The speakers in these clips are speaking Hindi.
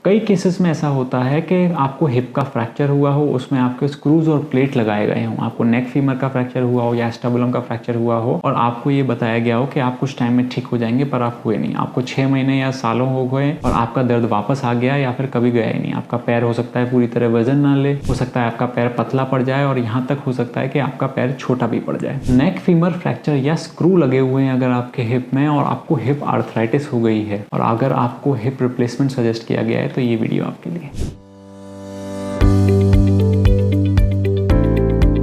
कई केसेस में ऐसा होता है कि आपको हिप का फ्रैक्चर हुआ हो, उसमें आपके स्क्रूज और प्लेट लगाए गए हों, आपको नेक फीमर का फ्रैक्चर हुआ हो या एस्टाबुलम का फ्रैक्चर हुआ हो और आपको ये बताया गया हो कि आप कुछ टाइम में ठीक हो जाएंगे, पर आप हुए नहीं। आपको 6 महीने या सालों हो गए और आपका दर्द वापस आ गया या फिर कभी गया ही नहीं। आपका पैर हो सकता है पूरी तरह वजन ना ले, हो सकता है आपका पैर पतला पड़ जाए और यहाँ तक हो सकता है कि आपका पैर छोटा भी पड़ जाए। नेक फीमर फ्रैक्चर या स्क्रू लगे हुए हैं अगर आपके हिप में और आपको हिप आर्थराइटिस हो गई है और अगर आपको हिप रिप्लेसमेंट सजेस्ट किया गया है तो ये वीडियो आपके लिए।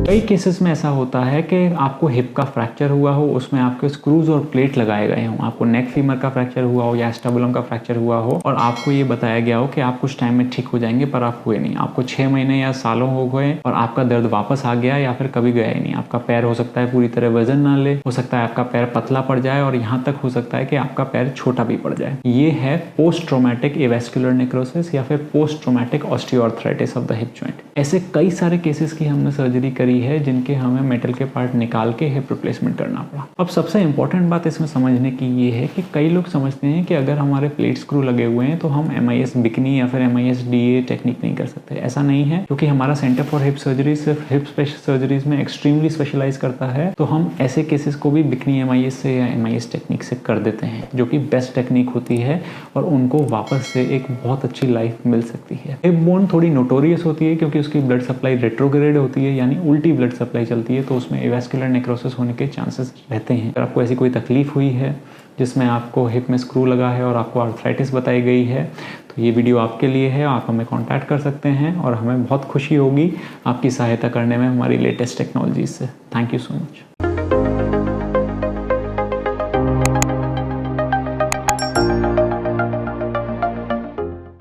कई केसेस में ऐसा होता है कि आपको हिप का फ्रैक्चर हुआ हो, उसमें आपके स्क्रूज और प्लेट लगाए गए हों, आपको नेक फीमर का फ्रैक्चर हुआ हो या एस्टाबुलम का फ्रैक्चर हुआ हो और आपको ये बताया गया हो कि आप कुछ टाइम में ठीक हो जाएंगे, पर आप हुए नहीं। आपको 6 महीने या सालों हो गए और आपका दर्द वापस आ गया या फिर कभी गया ही नहीं। आपका पैर हो सकता है पूरी तरह वजन ना ले, हो सकता है आपका पैर पतला पड़ जाए और यहाँ तक हो सकता है कि आपका पैर छोटा भी पड़ जाए। ये है पोस्ट ट्रॉमेटिक एवेस्कुलर नेक्रोसिस या फिर post traumatic osteoarthritis of the hip joint. ऐसे कई सारे केसेस की हमने सर्जरी करी है जिनके हमें मेटल के पार्ट निकाल के हिप रिप्लेसमेंट करना पड़ा। अब सबसे इंपॉर्टेंट बात इसमें समझने की ये है कि कई लोग समझते हैं कि अगर हमारे प्लेट स्क्रू लगे हुए हैं तो हम MIS बिकनी या फिर MIS DA टेक्निक नहीं कर सकते। ऐसा नहीं है, क्योंकि हमारा सेंटर फॉर हिप सर्जरी सिर्फ हिप सर्जरीज में एक्सट्रीमली स्पेशलाइज करता है, तो हम ऐसे केसेस को भी बिकनी MIS से या MIS टेक्निक से कर देते हैं, जो कि बेस्ट टेक्निक होती है और उनको वापस से एक बहुत अच्छी लाइफ मिल सकती है। हिप बोन थोड़ी नोटोरियस होती है क्योंकि उसकी ब्लड सप्लाई रेट्रोग्रेड होती है, यानी उल्टी ब्लड सप्लाई चलती है, तो उसमें एवेस्कुलर नेक्रोसिस होने के चांसेस रहते हैं। अगर आपको ऐसी कोई तकलीफ हुई है जिसमें आपको हिप में स्क्रू लगा है और आपको आर्थराइटिस बताई गई है तो ये वीडियो आपके लिए है। आप हमें कांटेक्ट कर सकते हैं और हमें बहुत खुशी होगी आपकी सहायता करने में हमारी लेटेस्ट टेक्नोलॉजी से। Thank you so much.